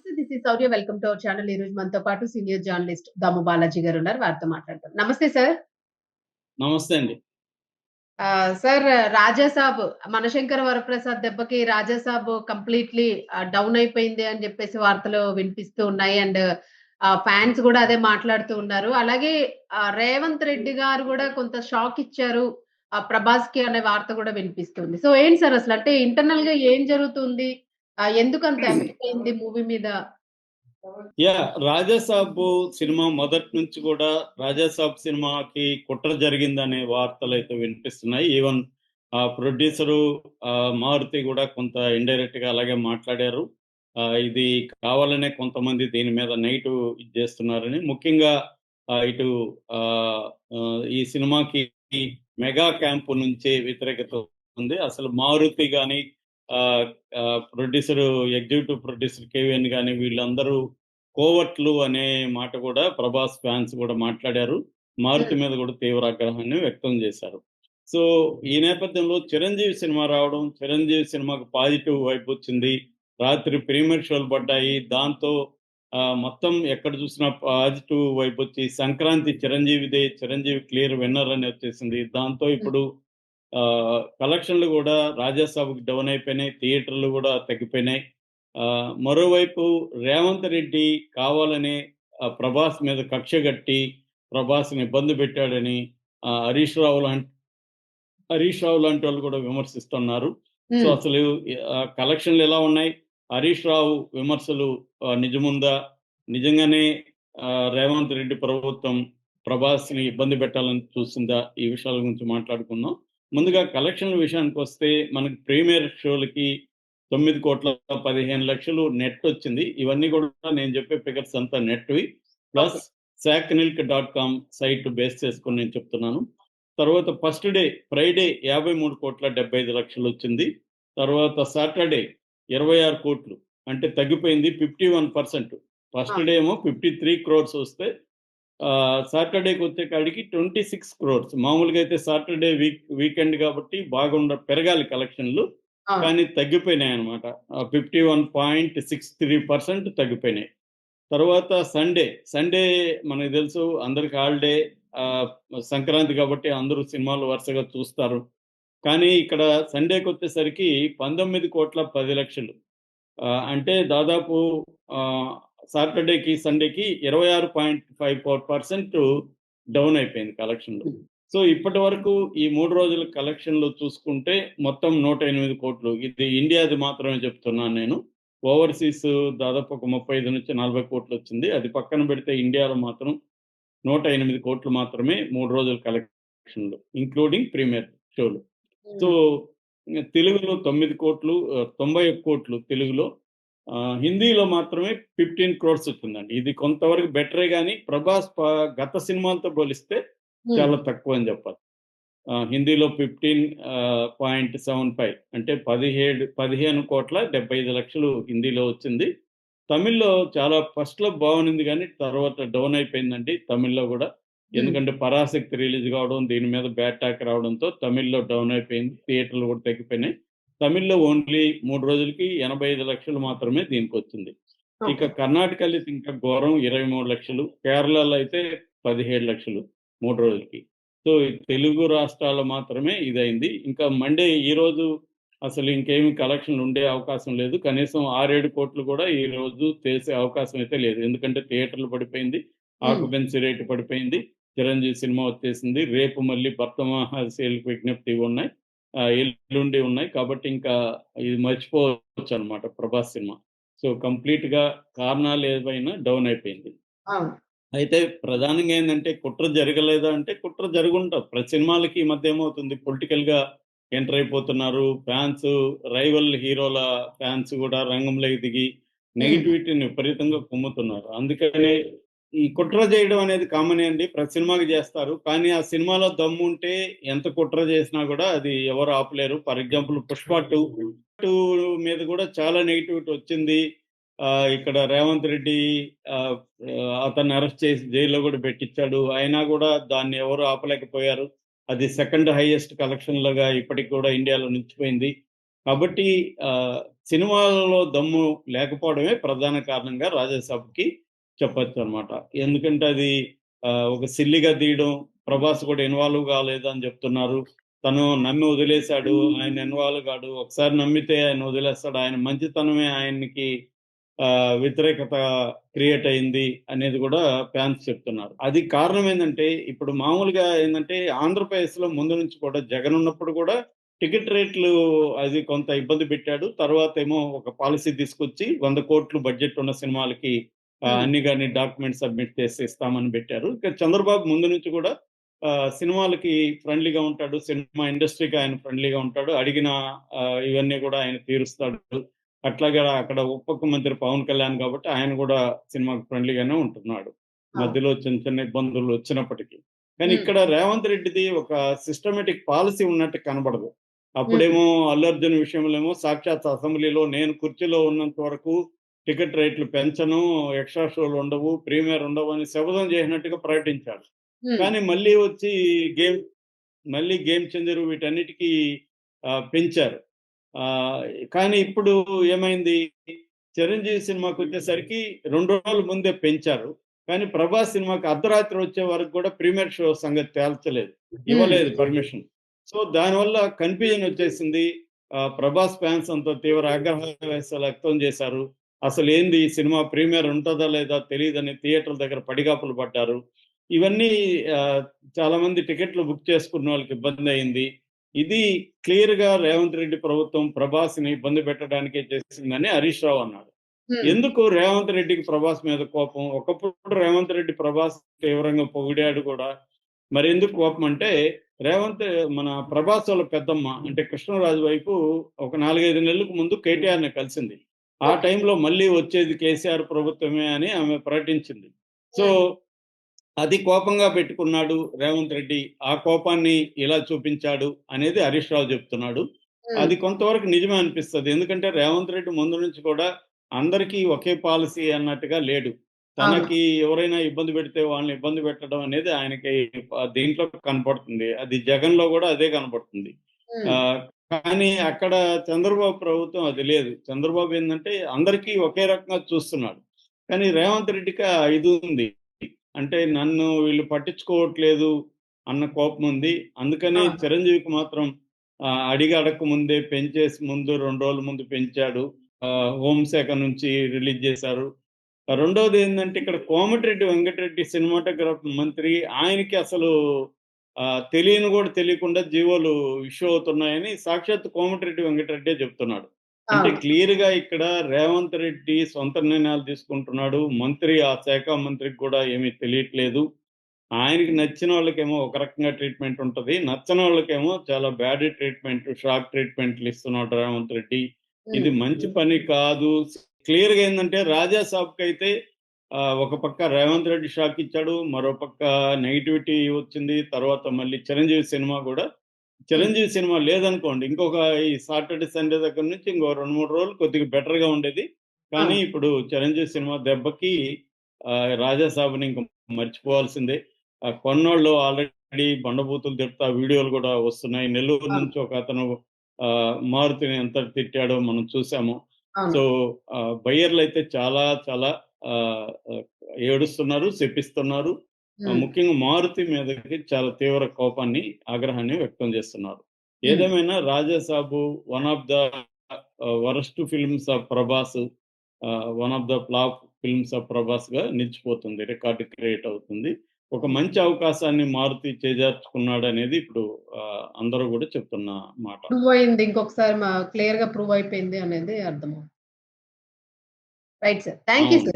నమస్తే. This is Sourya. Welcome to our channel. ఈ రోజు మనతో పాటు సీనియర్ జర్నలిస్ట్ దాము బాలాజీ గారు ఉన్నారు. వారితో మాట్లాడదాం. నమస్తే సార్. నమస్తే అండి. సార్, రాజాసాబ్ మనశంకర వరప్రసాద్ దెబ్బకి రాజాసాబ్ కంప్లీట్‌లీ డౌన్ అయిపోయింది అని చెప్పేసి వార్తలు వినిపిస్తూ ఉన్నాయి. అండ్ ఫ్యాన్స్ కూడా అదే మాట్లాడుతూ ఉన్నారు. అలాగే రేవంత్ రెడ్డి గారు కూడా కొంత షాక్ ఇచ్చారు ప్రభాస్‌కి అనే వార్త కూడా వినిపిస్తుంది. సో ఏంటి సార్ అసలు? అంటే ఇంటర్నల్‌గా ఏం జరుగుతుంది? ఎందుకంత ఎఫెక్ట్ అయింది మూవీ మీద? రాజాసాబ్ సినిమా మొదటి నుంచి కూడా రాజాసాబ్ సినిమాకి కుట్ర జరిగిందనే వార్తలు అయితే వినిపిస్తున్నాయి. ఈవెన్ ప్రొడ్యూసరు మారుతి కూడా కొంత ఇండైరెక్ట్ గా అలాగే మాట్లాడారు. ఇది కావాలనే కొంతమంది దీని మీద నెగిటివ్ చేస్తున్నారని. ముఖ్యంగా ఇటు ఈ సినిమాకి మెగా క్యాంపు నుంచే వ్యతిరేకత ఉంది. అసలు మారుతి కానీ ప్రొడ్యూసర్ ఎగ్జిక్యూటివ్ ప్రొడ్యూసర్ కేవీఎన్ కానీ వీళ్ళందరూ కోవట్లు అనే మాట కూడా ప్రభాస్ ఫ్యాన్స్ కూడా మాట్లాడారు. మారుతి మీద కూడా తీవ్ర ఆగ్రహాన్ని వ్యక్తం చేశారు. సో ఈ నేపథ్యంలో చిరంజీవి సినిమా రావడం, చిరంజీవి సినిమాకు పాజిటివ్ వైపు వచ్చింది. రాత్రి ప్రీమియర్ షోలు పడ్డాయి. దాంతో మొత్తం ఎక్కడ చూసినా పాజిటివ్ వైపు వచ్చి సంక్రాంతి చిరంజీవిదే, చిరంజీవి క్లియర్ విన్నర్ అని వచ్చేసింది. దాంతో ఇప్పుడు కలెక్షన్లు కూడా రాజాసాబ్కి డౌన్ అయిపోయినాయి. థియేటర్లు కూడా తగ్గిపోయినాయి. మరోవైపు రేవంత్ రెడ్డి కావాలని ప్రభాస్ మీద కక్ష కట్టి ప్రభాస్ని ఇబ్బంది పెట్టాడని హరీష్ రావు లాంటి వాళ్ళు కూడా విమర్శిస్తున్నారు. సో అసలు కలెక్షన్లు ఎలా ఉన్నాయి? హరీష్ రావు విమర్శలు నిజముందా? నిజంగానే రేవంత్ రెడ్డి ప్రభుత్వం ప్రభాస్ని ఇబ్బంది పెట్టాలని చూసిందా? ఈ విషయాల గురించి మాట్లాడుకుందాం. ముందుగా కలెక్షన్ల విషయానికి వస్తే మనకి ప్రీమియర్ షోలకి 9,15,00,000 నెట్ వచ్చింది. ఇవన్నీ కూడా నేను చెప్పే ఫిగర్స్ అంతా నెట్వి, ప్లస్ sacknilk.com సైట్ బేస్ చేసుకుని నేను చెప్తున్నాను. తర్వాత ఫస్ట్ డే ఫ్రైడే 53,75,00,000 వచ్చింది. తర్వాత సాటర్డే 26 కోట్లు, అంటే తగ్గిపోయింది 51%. ఫస్ట్ డే ఏమో 53 crores వస్తే సాటర్డేకి వచ్చే కాడికి 26 crores. మామూలుగా అయితే సాటర్డే వీకెండ్ కాబట్టి పెరగాలి కలెక్షన్లు, కానీ తగ్గిపోయినాయి అనమాట. 51.63% తగ్గిపోయినాయి. తర్వాత సండే మనకు తెలుసు అందరికి హాలిడే, సంక్రాంతి కాబట్టి అందరూ సినిమాలు వరుసగా చూస్తారు. కానీ ఇక్కడ సండేకి వచ్చేసరికి 19,10,00,000, అంటే దాదాపు సాటర్డేకి సండేకి 26.54% డౌన్ అయిపోయింది కలెక్షన్లు. సో ఇప్పటి వరకు ఈ 3 రోజుల కలెక్షన్లు చూసుకుంటే మొత్తం 108 కోట్లు. ఇది ఇండియాది మాత్రమే చెప్తున్నాను నేను. ఓవర్సీస్ దాదాపు ఒక 35-40 కోట్లు వచ్చింది. అది పక్కన పెడితే ఇండియాలో మాత్రం 108 కోట్లు మాత్రమే 3 రోజుల కలెక్షన్లు, ఇంక్లూడింగ్ ప్రీమియర్ షోలు. సో తెలుగులో 9 కోట్లు, 91 కోట్లు తెలుగులో. హిందీలో మాత్రమే 15 crores వచ్చిందండి. ఇది కొంతవరకు బెటరే, కానీ ప్రభాస్ గత సినిమాలతో పోలిస్తే చాలా తక్కువ అని చెప్పాలి. హిందీలో 15.75, అంటే 15,70,00,000 హిందీలో వచ్చింది. తమిళ్లో చాలా ఫస్ట్ లో బాగుంది, కానీ తర్వాత డౌన్ అయిపోయిందండి తమిళ్లో కూడా. ఎందుకంటే పరాశక్తి రిలీజ్ కావడం, దీని మీద బ్యాడ్ టాక్ రావడంతో తమిళ్లో డౌన్ అయిపోయింది. థియేటర్లు కూడా తగ్గిపోయినాయి. తమిళ్లో ఓన్లీ 3 రోజులకి 85 లక్షలు మాత్రమే దీనికి వచ్చింది. ఇక కర్ణాటకలో ఇంకా ఘోరం 23 లక్షలు, కేరళలో అయితే 17 లక్షలు 3 రోజులకి. సో తెలుగు రాష్ట్రాల్లో మాత్రమే ఇదైంది. ఇంకా మండే ఈ రోజు అసలు ఇంకేమి కలెక్షన్లు ఉండే అవకాశం లేదు. కనీసం 6-7 కోట్లు కూడా ఈ రోజు చేసే అవకాశం అయితే లేదు. ఎందుకంటే థియేటర్లు పడిపోయింది, ఆక్యుపెన్సీ రేటు పడిపోయింది, చిరంజీవి సినిమా వచ్చేసింది. రేపు మళ్ళీ భక్తమహాశయులకు విజ్ఞప్తి ఉన్నాయి, ఎల్లుండి ఉన్నాయి. కాబట్టి ఇంకా ఇది మర్చిపోవచ్చు అనమాట ప్రభాస్ సినిమా. సో కంప్లీట్ గా కారణాలు ఏవైనా డౌన్ అయిపోయింది. అయితే ప్రధానంగా ఏంటంటే కుట్ర జరగలేదా అంటే కుట్ర జరుగుంటారు. ప్రతి సినిమాలకి ఈ మధ్య ఏమవుతుంది, పొలిటికల్ గా ఎంటర్ అయిపోతున్నారు. ఫ్యాన్స్, రైవల్ హీరోల ఫ్యాన్స్ కూడా రంగంలోకి దిగి నెగిటివిటీని విపరీతంగా కుమ్ముతున్నారు. అందుకనే ఈ కుట్ర చేయడం అనేది కామనే అండి, ప్రతి సినిమాకి చేస్తారు. కానీ ఆ సినిమాలో దమ్ము ఉంటే ఎంత కుట్ర చేసినా కూడా అది ఎవరు ఆపలేరు. ఫర్ ఎగ్జాంపుల్ పుష్ప 2 మీద కూడా చాలా నెగిటివిటీ వచ్చింది. ఇక్కడ రేవంత్ రెడ్డి అతన్ని అరెస్ట్ చేసి జైల్లో కూడా పెట్టించాడు. అయినా కూడా దాన్ని ఎవరు ఆపలేకపోయారు. అది సెకండ్ హైయెస్ట్ కలెక్షన్ లాగా ఇప్పటికి కూడా ఇండియాలో నిలిచిపోయింది. కాబట్టి సినిమాలలో దమ్ము లేకపోవడమే ప్రధాన కారణంగా రాజాసాబ్‌కి చెప్పొచ్చనమాట. ఎందుకంటే అది ఒక సిల్లీగా తీయడం, ప్రభాస్ కూడా ఇన్వాల్వ్ కాలేదని చెప్తున్నారు. తను నమ్మి వదిలేసాడు. ఆయన ఇన్వాల్వ్ కాడు. ఒకసారి నమ్మితే ఆయన వదిలేస్తాడు. ఆయన మంచితనమే ఆయనకి వ్యతిరేకత క్రియేట్ అయింది అనేది కూడా ఫ్యాన్స్ చెప్తున్నారు. అది కారణం ఏందంటే, ఇప్పుడు మామూలుగా ఏందంటే ఆంధ్రప్రదేశ్‌లో ముందు నుంచి కూడా జగన్ ఉన్నప్పుడు కూడా టికెట్ రేట్లు అది కొంత ఇబ్బంది పెట్టాడు. తర్వాతేమో ఒక పాలిసీ తీసుకొచ్చి 100,00,00,000 బడ్జెట్ ఉన్న సినిమాలకి హ్మ్. అన్ని గాని డాక్యుమెంట్స్ సబ్మిట్ చేసి ఇస్తామని పెట్టారు. ఇక చంద్రబాబు ముందు నుంచి కూడా సినిమాలకి ఫ్రెండ్లీగా ఉంటాడు. సినిమా ఇండస్ట్రీకి ఆయన ఫ్రెండ్లీగా ఉంటాడు. అడిగిన ఇవన్నీ కూడా ఆయన తీరుస్తాడు. అట్లాగే అక్కడ ఉప ముఖ్యమంత్రి పవన్ కళ్యాణ్ కాబట్టి ఆయన కూడా సినిమాకి ఫ్రెండ్లీగానే ఉంటున్నాడు. అవును. మధ్యలో చిన్న చిన్న ఇబ్బందులు వచ్చినప్పటికీ. కానీ హ్మ్. ఇక్కడ రేవంత్ రెడ్డిది ఒక సిస్టమాటిక్ పాలిసీ ఉన్నట్టు కనబడదు. హ్మ్. అప్పుడేమో అల్లు అర్జున్ విషయంలో ఏమో సాక్షాత్ అసెంబ్లీలో నేను కుర్చీలో ఉన్నంత వరకు టికెట్ రేట్లు పెంచను, ఎక్స్‌ట్రా షోలు ఉండవు, ప్రీమియర్ ఉండవు అని శపథం చేసినట్టుగా ప్రకటించాడు. హ్మ్. కానీ మళ్ళీ వచ్చి గేమ్ మళ్ళీ గేమ్ చేంజర్ వీటన్నిటికీ పెంచారు. ఆహ్, కానీ ఇప్పుడు ఏమైంది? 'చిరంజీవి' సినిమాకొచ్చేసరికి 2 రోజుల ముందే పెంచారు. కానీ 'ప్రభాస్' సినిమాకి అర్ధరాత్రి వచ్చే వరకు కూడా ప్రీమియర్ షో సంగతి తేల్చలేదు. హ్మ్. ఇవ్వలేదు పర్మిషన్. సో, దానివల్ల కన్‌ఫ్యూజన్ వచ్చేసింది. 'ప్రభాస్' ఫ్యాన్స్ అంతా తీవ్ర ఆగ్రహావేశాలు వ్యక్తం చేశారు. అసలేంది ఈ సినిమా ప్రీమియర్ ఉంటదా లేదా తెలీదని థియేటర్ల దగ్గర పడిగాపులు పడ్డారు. ఇవన్నీ ఆహ్, చాలామంది టికెట్లు బుక్ చేసుకున్నోళ్ళకి ఇబ్బందయింది. ఇది క్లియర్‌గా రేవంత్ రెడ్డి ప్రభుత్వం ప్రభాస్‌ని ఇబ్బంది పెట్టడానికే చేసిందని హరీష్ రావు అన్నాడు. హ్మ్. ఎందుకు రేవంత్ రెడ్డికి ప్రభాస్ మీద కోపం? ఒకప్పుడు రేవంత్ రెడ్డి ప్రభాస్ తీవ్రంగా పొగిడాడు కూడా. మరెందుకు కోపం అంటే రేవంత్ మన ప్రభాస్ వాళ్ళ పెద్దమ్మ అంటే కృష్ణరాజు వైపు ఒక 4, 5 నెలలకు ముందు కేటీఆర్‌ని కలిసింది. ఆ ఓకే. టైంలో మళ్ళీ వచ్చేది కేసీఆర్ ప్రభుత్వమే అని ఆమె ప్రకటించింది. సో, హ్మ్. అది కోపంగా పెట్టుకున్నాడు రేవంత్ రెడ్డి. ఆ కోపాన్ని ఇలా చూపించాడు అనేది హరీష్ రావు చెప్తున్నాడు. హ్మ్. అది కొంతవరకు నిజమే అనిపిస్తది. ఎందుకంటే రేవంత్ రెడ్డి ముందు నుంచి కూడా అందరికీ ఒకే పాలిసీ అన్నట్టుగా లేడు. అవును. తనకి ఎవరైనా ఇబ్బంది పెడితే వాళ్ళని ఇబ్బంది పెట్టడం అనేది ఆయనకి దీంట్లో కనపడుతుంది. అది జగన్‌లో కూడా అదే కనపడుతుంది. హ్మ్. ఆహ్, కానీ అక్కడ చంద్రబాబు ప్రభుత్వం అది లేదు. చంద్రబాబు ఏందంటే అందరికీ ఒకే రకంగా చూస్తున్నాడు. కానీ రేవంత్ రెడ్డికి ఆ ఇది ఉంది. అంటే నన్ను వీళ్ళు పట్టించుకోవట్లేదు అన్న కోపముంది. అందుకని అవును. చిరంజీవికి మాత్రం అడిగి అడక్క ముందే పెంచేసి ముందు 2 రోజుల ముందు పెంచాడు. హోంశాఖ నుంచి రిలీజ్ చేశారు. రెండోదేందంటే ఇక్కడ కోమటిరెడ్డి వెంకటరెడ్డి సినిమాటోగ్రాఫ్ మంత్రి ఆయనకి అసలు తెలియని కూడా తెలియకుండా జీవోలు ఇష్యూ అవుతున్నాయని సాక్షాత్తు కోమటిరెడ్డి వెంకటరెడ్డే చెప్తున్నాడు. అంటే అవును. క్లియర్‌గా ఇక్కడ రేవంత్ రెడ్డి సొంత నిర్ణయాలు తీసుకుంటున్నాడు. మంత్రి ఆ శాఖ మంత్రికి కూడా ఏమీ తెలియట్లేదు. ఆయనకి నచ్చిన వాళ్ళకేమో ఒక రకంగా ట్రీట్‌మెంట్ ఉంటది. నచ్చనోళ్ళకేమో చాలా బ్యాడ్ ట్రీట్‌మెంట్, షాక్ ట్రీట్‌మెంట్‌లు ఇస్తున్నాడు రేవంత్ రెడ్డి. హ్మ్. ఇది మంచి పని కాదు. క్లియర్‌గా ఏందంటే రాజా సాబ్‌కైతే ఒక పక్క రేవంత్ రెడ్డి షాక్ ఇచ్చాడు. మరో పక్క నెగటివిటీ వచ్చింది. తర్వాత మళ్ళీ 'చిరంజీవి' సినిమా గూడా హ్మ్. 'చిరంజీవి' సినిమా లేదనుకోండి ఇంకొక ఈ సాటర్‌డే, సండే దగ్గర నుంచి ఇంకో 2, 3 రోజులు కొద్దిగా బెటర్‌గా ఉండేది. కానీ అవును. ఇప్పుడు 'చిరంజీవి' సినిమా దెబ్బకి 'రాజా సాబ్‌ని' ఇంక మర్చిపోవాల్సిందే. కొన్నోళ్ళు ఆల్రెడీ బండబూతులు తిడతా వీడియోలు గూడా వస్తున్నాయి. నెల్లూరు అవును. నుంచి ఒకతను మారుతిని ఎంత తిట్టాడో మనం చూసాము. అవును. సో, బయ్యర్‌లైతే చాలా చాలా ఆహ్, ఆహ్, ఏడుస్తున్నారు, శపిస్తున్నారు. హ్మ్. ముఖ్యంగా మారుతి మీదకి చాలా తీవ్ర కోపాన్ని, ఆగ్రహాన్ని వ్యక్తం చేస్తున్నారు. హ్మ్. ఏదేమైనా 'Rajasaab' one of the worst films of Prabhas. One of the flop films of ప్రభాస్‌గా నిలిచిపోతుంది. రికార్డ్ క్రియేట్ అవుతుంది. ఒక మంచి అవకాశాన్ని మారుతి చేజార్చుకున్నాడనేది ఇప్పుడు అందరూ గూడా చెప్తున్న మాట. ప్రూవ్ అయింది. ఇంకొకసారి క్లియర్‌గా ప్రూవ్ అయిపోయింది అనేది అర్థమవుతుంది. Right sir. థాంక్ యూ అవును. సార్.